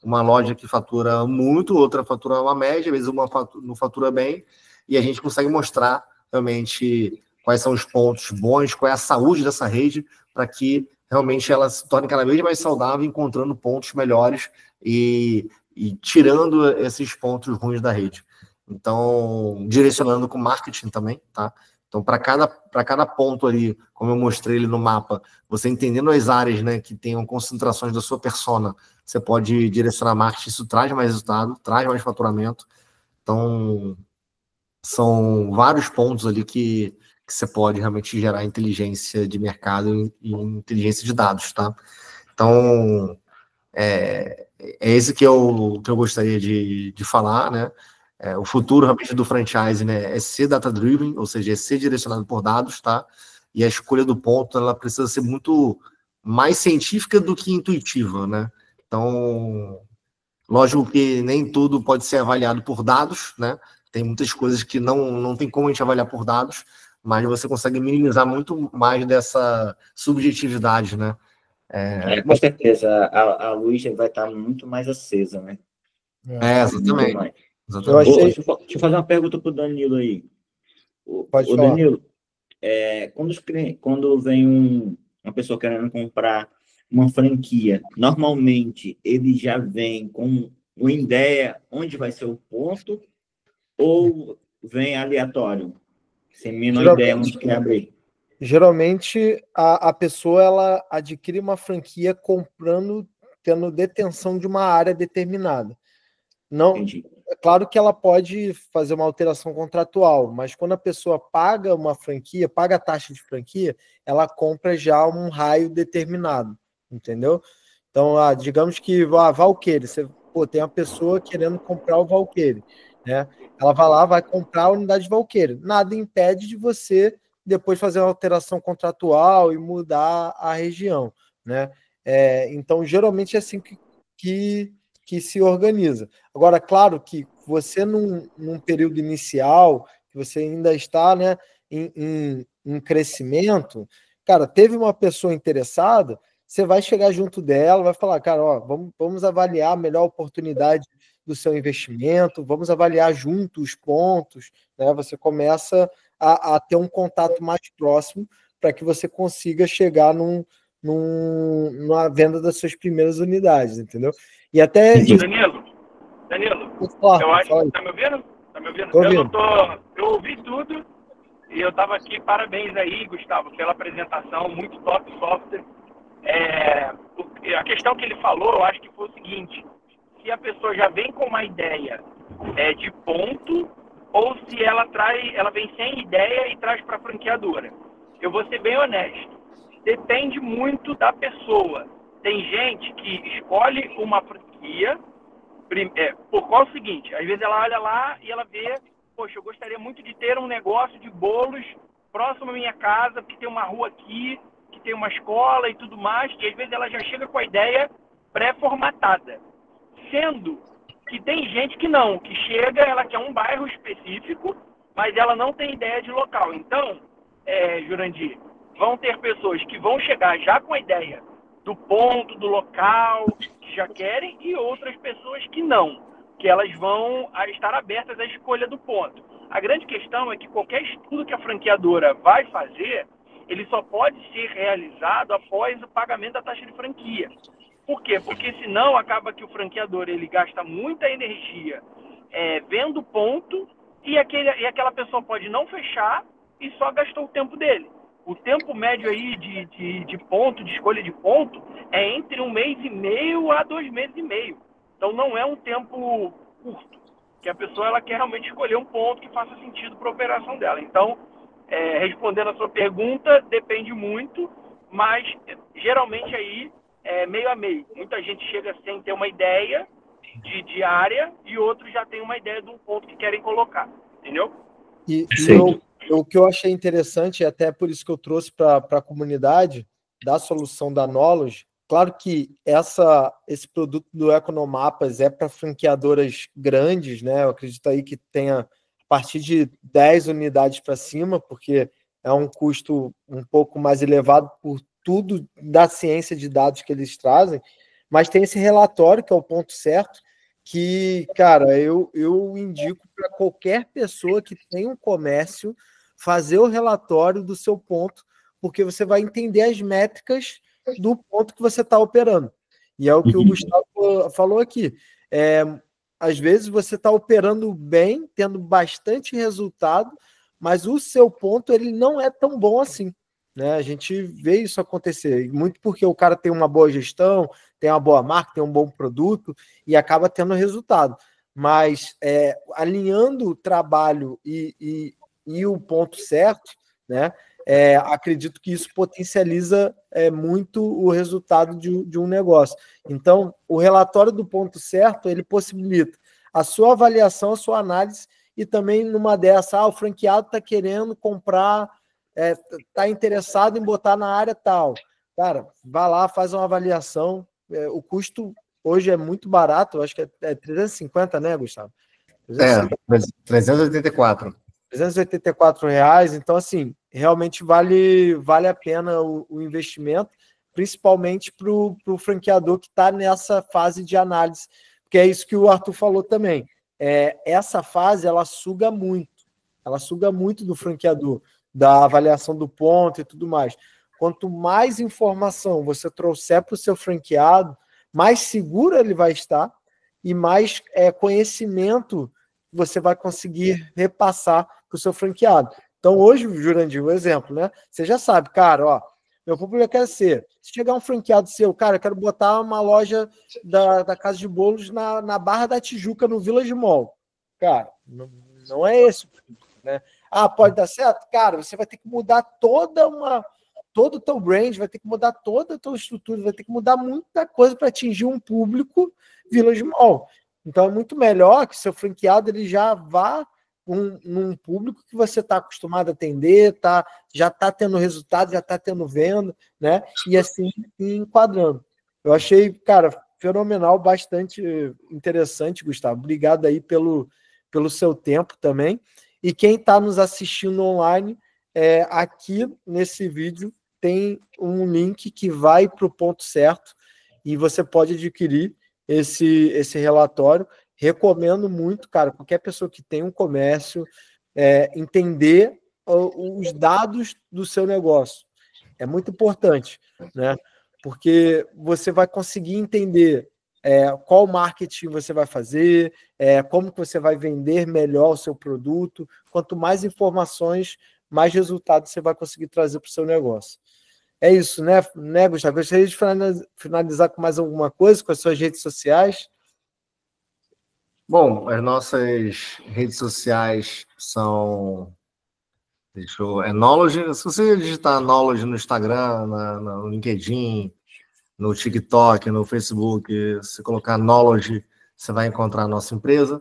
uma loja que fatura muito, outra fatura uma média, às vezes uma não fatura bem, e a gente consegue mostrar realmente quais são os pontos bons, qual é a saúde dessa rede, para que realmente ela se torne cada vez mais saudável, encontrando pontos melhores e tirando esses pontos ruins da rede. Então, direcionando com marketing também, tá? Então, para cada ponto ali, como eu mostrei ele no mapa, você entendendo as áreas, né, que tenham concentrações da sua persona, você pode direcionar marketing, isso traz mais resultado, traz mais faturamento. Então, são vários pontos ali que você pode realmente gerar inteligência de mercado e inteligência de dados, tá? Então, é esse que eu gostaria de falar, né? O futuro realmente do franchise, né, é ser data-driven, ou seja, é ser direcionado por dados, tá? E a escolha do ponto, ela precisa ser muito mais científica do que intuitiva, né? Então, lógico que nem tudo pode ser avaliado por dados, né? Tem muitas coisas que não tem como a gente avaliar por dados, mas você consegue minimizar muito mais dessa subjetividade, né? Com certeza, a luz vai estar muito mais acesa, né? Exatamente. Eu achei... Deixa eu fazer uma pergunta para o Danilo aí. Pode falar. Danilo, quando vem uma pessoa querendo comprar uma franquia, normalmente ele já vem com uma ideia onde vai ser o ponto ou vem aleatório, sem a menor ideia onde quer abrir? Geralmente, a pessoa ela adquire uma franquia tendo detenção de uma área determinada. Não, Entendi. é claro que ela pode fazer uma alteração contratual, mas quando a pessoa paga uma franquia, paga a taxa de franquia, ela compra já um raio determinado, entendeu? Então, digamos que Valqueire, tem uma pessoa querendo comprar o Valqueire, né? Ela vai lá, vai comprar a unidade de Valqueire. Nada impede de você depois fazer uma alteração contratual e mudar a região, né? Então, geralmente é assim que se organiza. Agora, claro que você, num período inicial, que você ainda está, né, em crescimento, cara, teve uma pessoa interessada, você vai chegar junto dela, vai falar, cara, ó, vamos avaliar a melhor oportunidade do seu investimento, vamos avaliar junto os pontos, né? Você começa a ter um contato mais próximo para que você consiga chegar numa venda das suas primeiras unidades, entendeu? E até... Danilo, eu acho que... Tá me ouvindo? Tô ouvindo. Eu ouvi tudo e eu tava aqui, parabéns aí, Gustavo, pela apresentação, muito top software. A questão que ele falou, eu acho que foi o seguinte: se a pessoa já vem com uma ideia de ponto, ou se ela vem sem ideia e traz para a franqueadora. Eu vou ser bem honesto, depende muito da pessoa. Tem gente que escolhe uma franquia por qual é o seguinte: às vezes ela olha lá e ela vê, poxa, eu gostaria muito de ter um negócio de bolos próximo à minha casa, porque tem uma rua aqui, que tem uma escola e tudo mais, e às vezes ela já chega com a ideia pré-formatada. Sendo que tem gente que não, que chega, ela quer um bairro específico, mas ela não tem ideia de local. Então, Jurandir, vão ter pessoas que vão chegar já com a ideia do ponto, do local, que já querem, e outras pessoas que não, que elas vão estar abertas à escolha do ponto. A grande questão é que qualquer estudo que a franqueadora vai fazer, ele só pode ser realizado após o pagamento da taxa de franquia. Por quê? Porque senão acaba que o franqueador ele gasta muita energia vendo ponto e aquela pessoa pode não fechar e só gastou o tempo dele. O tempo médio aí de ponto, de escolha de ponto, é entre 1 mês e meio a 2 meses e meio. Então não é um tempo curto, que a pessoa ela quer realmente escolher um ponto que faça sentido para a operação dela. Então, respondendo a sua pergunta, depende muito, mas geralmente aí é meio a meio. Muita gente chega sem ter uma ideia de área e outros já têm uma ideia de um ponto que querem colocar, entendeu? O que eu achei interessante, e até por isso que eu trouxe para a comunidade da solução da Knowledge, claro que esse produto do Economapas é para franqueadoras grandes, né? Eu acredito aí que tenha a partir de 10 unidades para cima, porque é um custo um pouco mais elevado tudo da ciência de dados que eles trazem, mas tem esse relatório, que é o ponto certo, que, cara, eu indico para qualquer pessoa que tem um comércio fazer o relatório do seu ponto, porque você vai entender as métricas do ponto que você está operando. E é o que o Gustavo falou aqui. Às vezes você está operando bem, tendo bastante resultado, mas o seu ponto ele não é tão bom assim. Né? A gente vê isso acontecer, muito porque o cara tem uma boa gestão, tem uma boa marca, tem um bom produto e acaba tendo resultado. Mas alinhando o trabalho e o ponto certo, né? Acredito que isso potencializa muito o resultado de um negócio. Então, o relatório do ponto certo, ele possibilita a sua avaliação, a sua análise, e também numa dessa, o franqueado está querendo comprar, está interessado em botar na área tal. Cara, vai lá, faz uma avaliação. O custo hoje é muito barato, eu acho que é 350, né, Gustavo? 384. R$384, então assim, realmente vale a pena o investimento, principalmente para o franqueador que está nessa fase de análise, porque é isso que o Arthur falou também. Essa fase, ela suga muito do franqueador, da avaliação do ponto e tudo mais. Quanto mais informação você trouxer para o seu franqueado, mais seguro ele vai estar e mais conhecimento você vai conseguir repassar para o seu franqueado. Então, hoje, Jurandir, um exemplo, né? Você já sabe, cara, ó, meu público quer ser. Se chegar um franqueado seu, cara, eu quero botar uma loja da Casa de Bolos na Barra da Tijuca, no Village Mall. Cara, não é esse, né? Ah, pode dar certo? Cara, você vai ter que mudar todo o teu brand, vai ter que mudar toda a tua estrutura, vai ter que mudar muita coisa para atingir um público Village Mall. Então, é muito melhor que seu franqueado ele já vá num público que você está acostumado a atender, já está tendo resultado, já está tendo venda, né? E assim enquadrando. Eu achei, cara, fenomenal, bastante interessante, Gustavo. Obrigado aí pelo seu tempo também. E quem está nos assistindo online, aqui nesse vídeo tem um link que vai para o ponto certo e você pode adquirir esse relatório. Recomendo muito, cara, qualquer pessoa que tem um comércio, entender os dados do seu negócio. É muito importante, né? Porque você vai conseguir entender qual marketing você vai fazer, como que você vai vender melhor o seu produto. Quanto mais informações, mais resultados você vai conseguir trazer para o seu negócio. É isso, né, Gustavo? Gostaria de finalizar com mais alguma coisa, com as suas redes sociais? Bom, as nossas redes sociais são... Knowledge. Se você digitar Knowledge no Instagram, no LinkedIn, no TikTok, no Facebook, se colocar Knowledge, você vai encontrar a nossa empresa.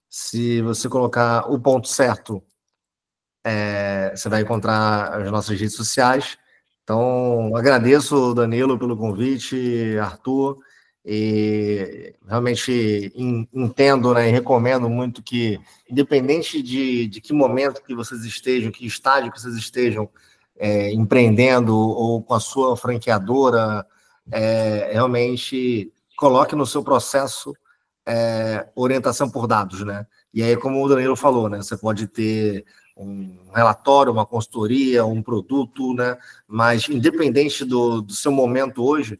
Se você colocar o ponto certo, você vai encontrar as nossas redes sociais. Então, agradeço, Danilo, pelo convite, Arthur, e realmente entendo, né, e recomendo muito que, independente de que momento que vocês estejam, que estágio que vocês estejam empreendendo ou com a sua franqueadora, realmente coloque no seu processo orientação por dados, né? E aí, como o Danilo falou, né, você pode ter um relatório, uma consultoria, um produto, né? Mas independente do seu momento hoje,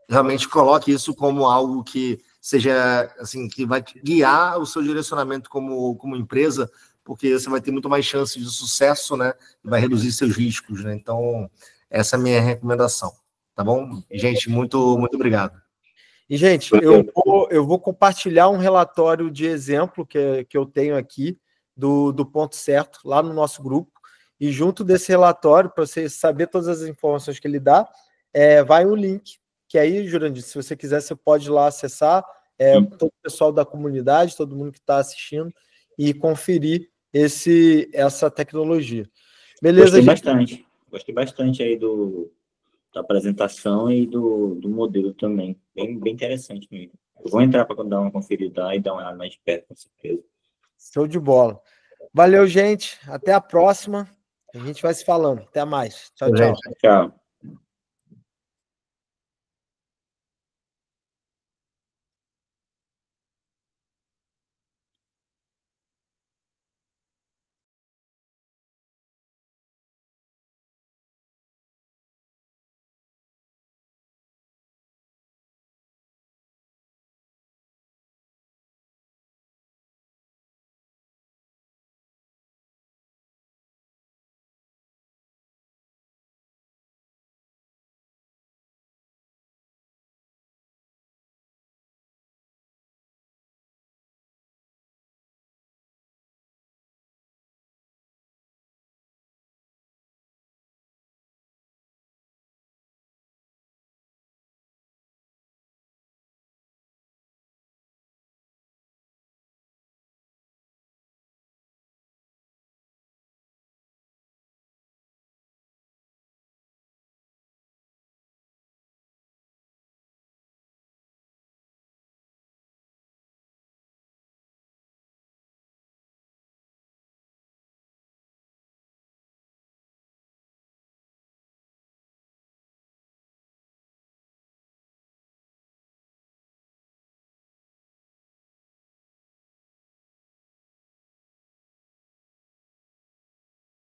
realmente coloque isso como algo que seja assim, que vai guiar o seu direcionamento como empresa, porque você vai ter muito mais chance de sucesso, né? E vai reduzir seus riscos, né? Então, essa é a minha recomendação, tá bom? Gente, muito obrigado. E, gente, eu vou compartilhar um relatório de exemplo que eu tenho aqui do ponto certo lá no nosso grupo, e junto desse relatório, para você saber todas as informações que ele dá, vai um link, que aí, Jurandir, se você quiser, você pode ir lá acessar, todo o pessoal da comunidade, todo mundo que está assistindo, e conferir essa tecnologia. Beleza, Gostei bastante aí da apresentação e do modelo também. Bem interessante mesmo. Eu vou entrar para dar uma conferida e dar uma olhada mais de perto, com certeza. Show de bola. Valeu, gente. Até a próxima. A gente vai se falando. Até mais. Tchau, Tchau, tchau. gente. Tchau.